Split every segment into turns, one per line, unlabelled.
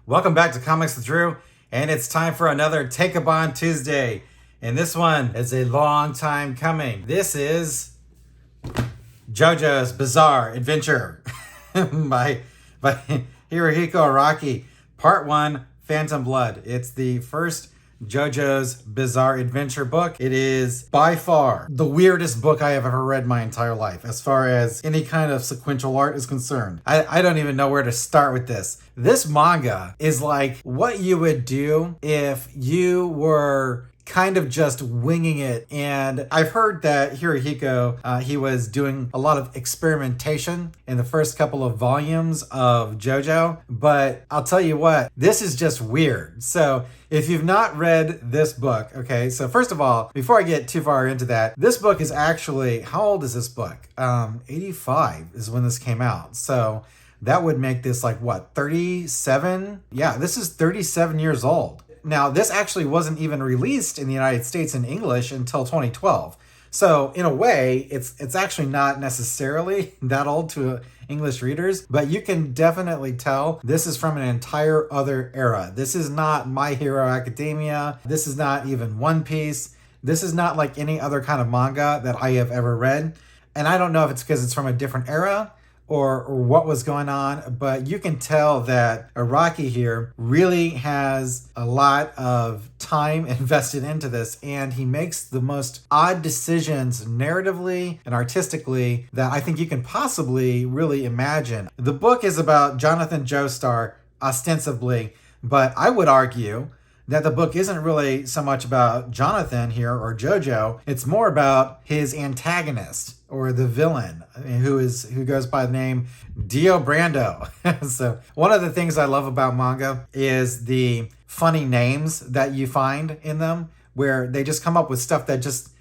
Welcome back to Comics with Drew, and it's time for another Tankōbon Tuesday. And this one is a long time coming. This is JoJo's Bizarre Adventure by Hirohiko Araki, Part 1, Phantom Blood. It's the first JoJo's Bizarre Adventure book. It is by far the weirdest book I have ever read my entire life as far as any kind of sequential art is concerned. I don't even know where to start with this. This manga is like what you would do if you were kind of just winging it. And I've heard that Hirohiko, he was doing a lot of experimentation in the first couple of volumes of JoJo, but I'll tell you what, this is just weird. So if you've not read this book, okay, so first of all, before I get too far into that, this book is actually, how old is this book? 85 is when this came out. So that would make this like what, 37? Yeah, this is 37 years old. Now, this actually wasn't even released in the United States in English until 2012. So, in a way, it's actually not necessarily that old to English readers, but you can definitely tell this is from an entire other era. This is not My Hero Academia. This is not even One Piece. This is not like any other kind of manga that I have ever read. And I don't know if it's because it's from a different era or what was going on, but you can tell that Araki here really has a lot of time invested into this, and he makes the most odd decisions narratively and artistically that I think you can possibly really imagine. The book is about Jonathan Joestar, ostensibly, but I would argue that the book isn't really so much about Jonathan here or JoJo. It's more about his antagonist or the villain, who goes by the name Dio Brando. So one of the things I love about manga is the funny names that you find in them, where they just come up with stuff that just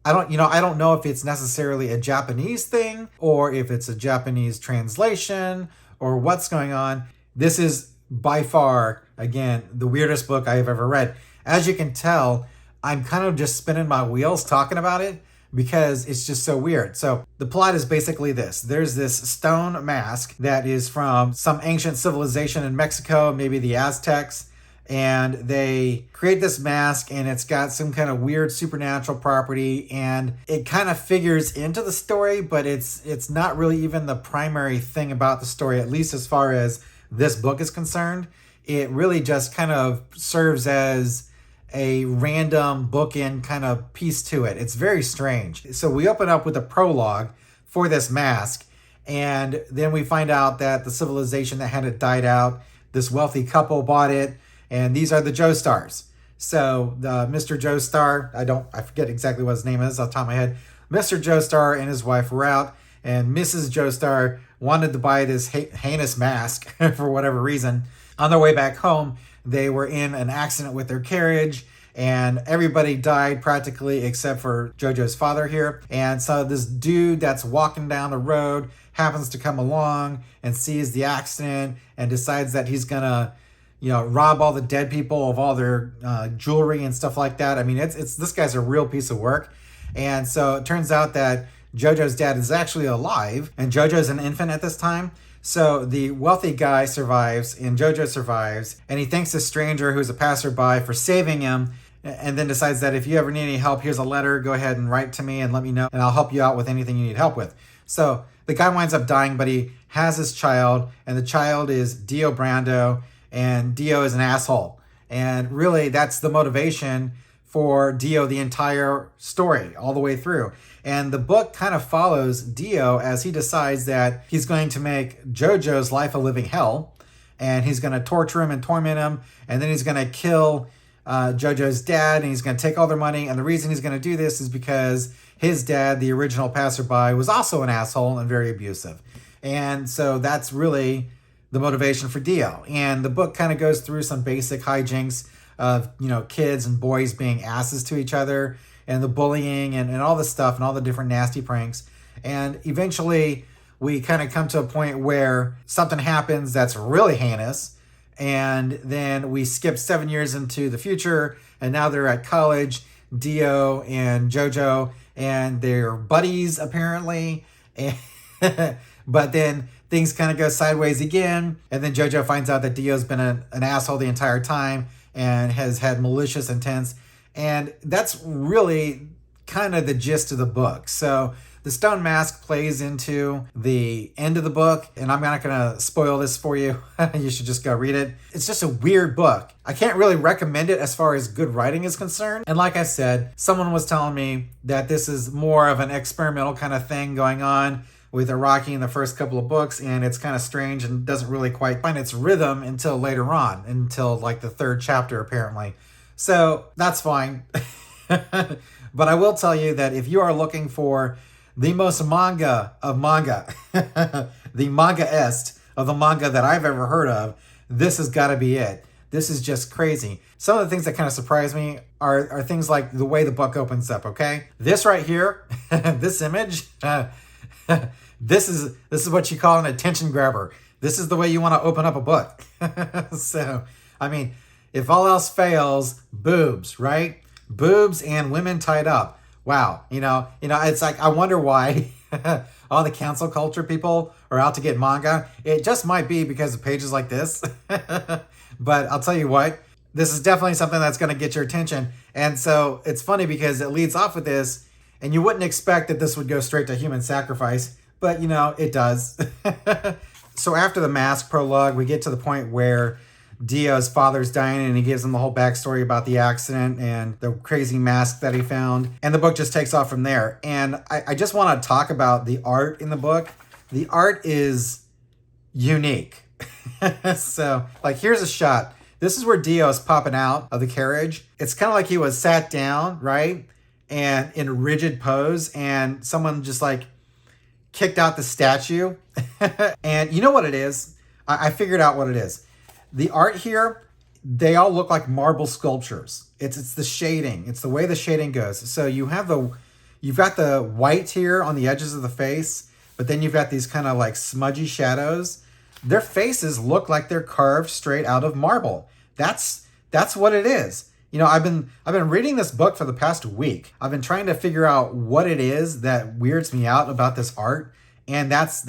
I don't know if it's necessarily a Japanese thing or if it's a Japanese translation or what's going on. This is by far, again, the weirdest book I have ever read. As you can tell, I'm kind of just spinning my wheels talking about it because it's just so weird. So the plot is basically this. There's this stone mask that is from some ancient civilization in Mexico, maybe the Aztecs, and they create this mask and it's got some kind of weird supernatural property, and it kind of figures into the story, but it's not really even the primary thing about the story, at least as far as this book is concerned. It really just kind of serves as a random bookend kind of piece to it. It's very strange. So we open up with a prologue for this mask, and then we find out that the civilization that had it died out, this wealthy couple bought it, and these are the Joestars. So Mr. Joestar, I forget exactly what his name is off the top of my head. Mr. Joestar and his wife were out, and Mrs. Joestar wanted to buy this heinous mask for whatever reason. On their way back home, they were in an accident with their carriage, and everybody died practically except for JoJo's father here. And so this dude that's walking down the road happens to come along and sees the accident and decides that he's gonna, rob all the dead people of all their jewelry and stuff like that. I mean, it's this guy's a real piece of work. And so it turns out that JoJo's dad is actually alive, and JoJo's an infant at this time. So the wealthy guy survives, and JoJo survives, and he thanks a stranger who's a passerby for saving him, and then decides that if you ever need any help, here's a letter, go ahead and write to me and let me know, and I'll help you out with anything you need help with. So the guy winds up dying, but he has his child, and the child is Dio Brando, and Dio is an asshole. And really, that's the motivation for Dio the entire story, all the way through. And the book kind of follows Dio as he decides that he's going to make JoJo's life a living hell, and he's going to torture him and torment him, and then he's going to kill JoJo's dad, and he's going to take all their money. And the reason he's going to do this is because his dad, the original passerby, was also an asshole and very abusive. And so that's really the motivation for Dio. And the book kind of goes through some basic hijinks of, kids and boys being asses to each other, and the bullying and all this stuff and all the different nasty pranks. And eventually we kind of come to a point where something happens that's really heinous. And then we skip 7 years into the future, and now they're at college, Dio and JoJo, and they're buddies apparently. But then things kind of go sideways again. And then JoJo finds out that Dio's been an asshole the entire time and has had malicious intents. And that's really kind of the gist of the book. So the stone mask plays into the end of the book, and I'm not going to spoil this for you. You should just go read it. It's just a weird book. I can't really recommend it as far as good writing is concerned. And like I said, someone was telling me that this is more of an experimental kind of thing going on with Araki in the first couple of books, and it's kind of strange and doesn't really quite find its rhythm until later on, until like the third chapter apparently. So that's fine. But I will tell you that if you are looking for the most manga of manga, the manga-est of the manga that I've ever heard of, this has got to be it. This is just crazy. Some of the things that kind of surprise me are things like the way the book opens up, okay? This right here, this image, this is what you call an attention grabber. This is the way you want to open up a book. So, I mean, if all else fails, boobs, right? Boobs and women tied up. Wow. You know, it's like, I wonder why all the cancel culture people are out to get manga. It just might be because of pages like this. But I'll tell you what, this is definitely something that's going to get your attention. And so it's funny because it leads off with this, and you wouldn't expect that this would go straight to human sacrifice, but it does. So after the mask prologue, we get to the point where Dio's father's dying, and he gives him the whole backstory about the accident and the crazy mask that he found. And the book just takes off from there. And I just want to talk about the art in the book. The art is unique. So, like, here's a shot. This is where Dio's popping out of the carriage. It's kind of like he was sat down, right? And in a rigid pose, and someone just like kicked out the statue. And you know what it is? I figured out what it is. The art here, they all look like marble sculptures. It's the shading. It's the way the shading goes. So you've got the white here on the edges of the face, but then you've got these kind of like smudgy shadows. Their faces look like they're carved straight out of marble. That's what it is. I've been reading this book for the past week. I've been trying to figure out what it is that weirds me out about this art, and that's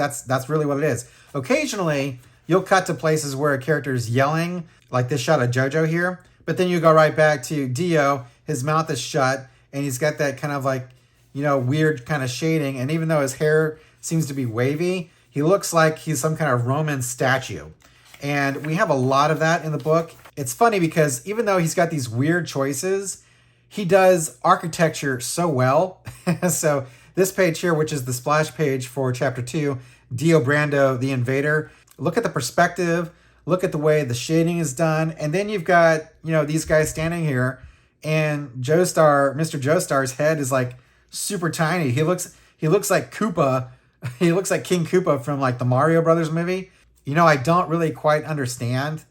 really what it is. Occasionally, you'll cut to places where a character is yelling, like this shot of JoJo here, but then you go right back to Dio. His mouth is shut, and he's got that kind of like, weird kind of shading. And even though his hair seems to be wavy, he looks like he's some kind of Roman statue. And we have a lot of that in the book. It's funny because even though he's got these weird choices, he does architecture so well. So this page here, which is the splash page for chapter 2, Dio Brando, the Invader, look at the perspective, look at the way the shading is done. And then you've got, these guys standing here, and Mr. Joestar's head is like super tiny. He looks like Koopa. He looks like King Koopa from like the Mario Brothers movie. I don't really quite understand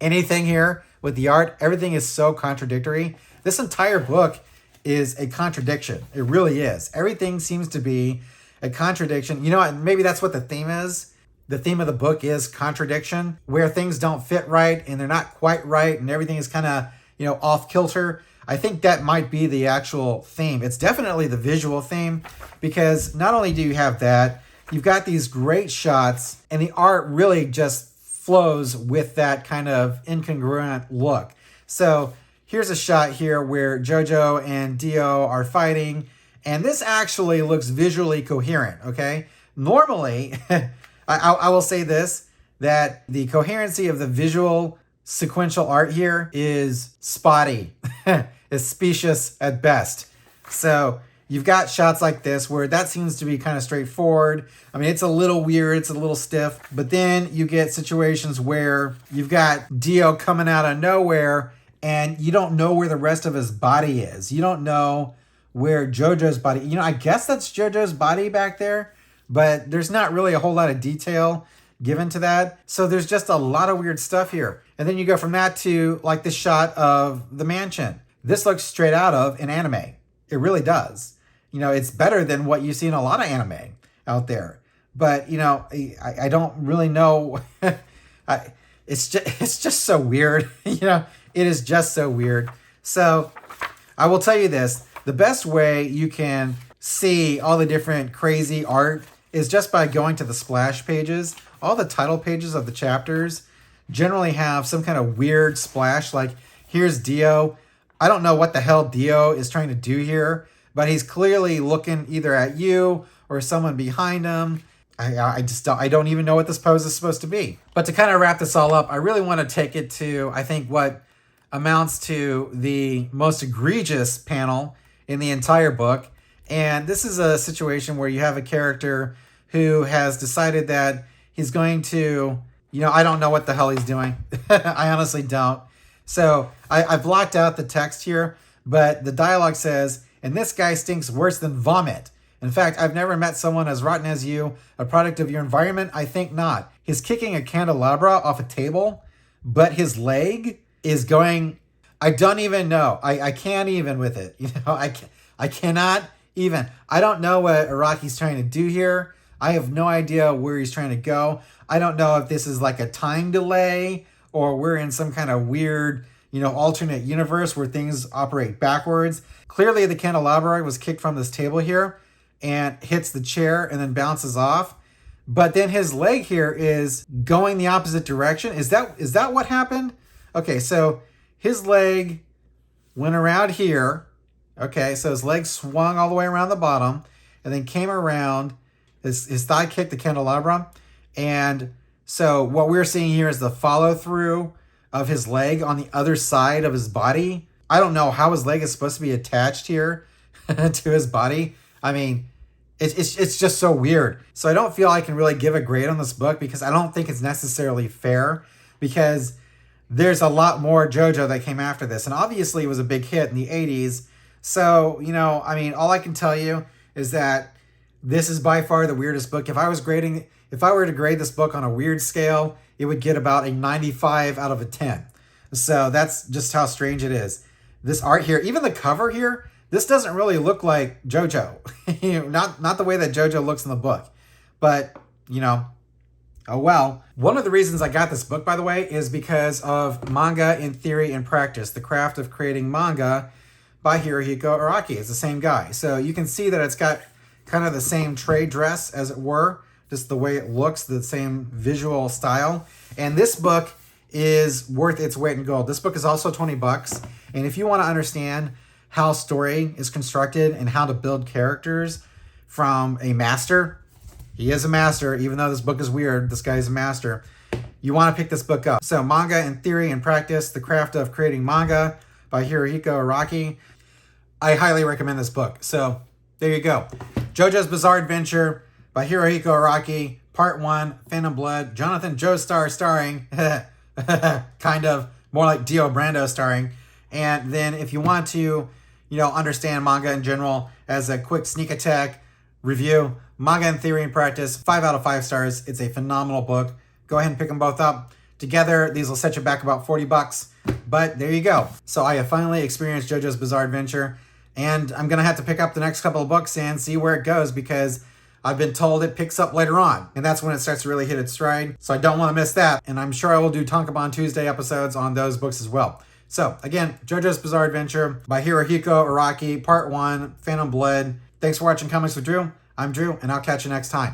anything here with the art. Everything is so contradictory. This entire book is a contradiction. It really is. Everything seems to be a contradiction. Maybe that's what the theme is. The theme of the book is contradiction, where things don't fit right and they're not quite right and everything is kind of, off kilter. I think that might be the actual theme. It's definitely the visual theme, because not only do you have that, you've got these great shots, and the art really just flows with that kind of incongruent look. So here's a shot here where JoJo and Dio are fighting, and this actually looks visually coherent, okay? Normally, I will say this, that the coherency of the visual sequential art here is spotty, is specious at best. So you've got shots like this where that seems to be kind of straightforward. I mean, it's a little weird, it's a little stiff, but then you get situations where you've got Dio coming out of nowhere and you don't know where the rest of his body is. You don't know where JoJo's body, I guess that's JoJo's body back there, but there's not really a whole lot of detail given to that. So there's just a lot of weird stuff here. And then you go from that to like the shot of the mansion. This looks straight out of an anime. It really does. It's better than what you see in a lot of anime out there. But, I don't really know. It's just so weird. It is just so weird. So I will tell you this. The best way you can see all the different crazy art is just by going to the splash pages. All the title pages of the chapters generally have some kind of weird splash, like here's Dio. I don't know what the hell Dio is trying to do here, but he's clearly looking either at you or someone behind him. I don't even know what this pose is supposed to be. But to kind of wrap this all up, I really want to take it to, I think, what amounts to the most egregious panel in the entire book. And this is a situation where you have a character who has decided that he's going to, I don't know what the hell he's doing. I honestly don't. So I blocked out the text here, but the dialogue says, and this guy stinks worse than vomit. In fact, I've never met someone as rotten as you, a product of your environment. I think not. He's kicking a candelabra off a table, but his leg is going, I don't even know. I can't even with it. I cannot even. I don't know what Araki's trying to do here. I have no idea where he's trying to go. I don't know if this is like a time delay or we're in some kind of weird, alternate universe where things operate backwards. Clearly the candelabra was kicked from this table here and hits the chair and then bounces off. But then his leg here is going the opposite direction. Is that what happened? Okay, so his leg went around here. Okay, so his leg swung all the way around the bottom and then came around. His thigh kicked the candelabra. And so what we're seeing here is the follow through of his leg on the other side of his body. I don't know how his leg is supposed to be attached here to his body. I mean, it's just so weird. So I don't feel I can really give a grade on this book because I don't think it's necessarily fair, because there's a lot more JoJo that came after this. And obviously it was a big hit in the 80s. So, all I can tell you is that this is by far the weirdest book. If I were to grade this book on a weird scale, it would get about a 95 out of a 10. So that's just how strange it is. This art here, even the cover here, this doesn't really look like JoJo. Not the way that JoJo looks in the book. But, oh well. One of the reasons I got this book, by the way, is because of Manga in Theory and Practice, The Craft of Creating Manga by Hirohiko Araki. It's the same guy. So you can see that it's got kind of the same trade dress, as it were, just the way it looks, the same visual style. And this book is worth its weight in gold. This book is also $20. And if you want to understand how story is constructed and how to build characters from a master, he is a master, even though this book is weird, this guy is a master, you want to pick this book up. So Manga in Theory and Practice, The Craft of Creating Manga by Hirohiko Araki. I highly recommend this book. So there you go. JoJo's Bizarre Adventure by Hirohiko Araki, Part 1, Phantom Blood, Jonathan Joestar starring, kind of, more like Dio Brando starring. And then if you want to, understand manga in general as a quick sneak attack review, Manga in Theory and Practice, 5 out of 5 stars. It's a phenomenal book. Go ahead and pick them both up. Together, these will set you back about $40. But there you go. So I have finally experienced JoJo's Bizarre Adventure, and I'm going to have to pick up the next couple of books and see where it goes, because I've been told it picks up later on, and that's when it starts to really hit its stride. So I don't want to miss that. And I'm sure I will do Tankōbon Tuesday episodes on those books as well. So again, JoJo's Bizarre Adventure by Hirohiko Araki, Part 1, Phantom Blood. Thanks for watching Comics with Drew. I'm Drew, and I'll catch you next time.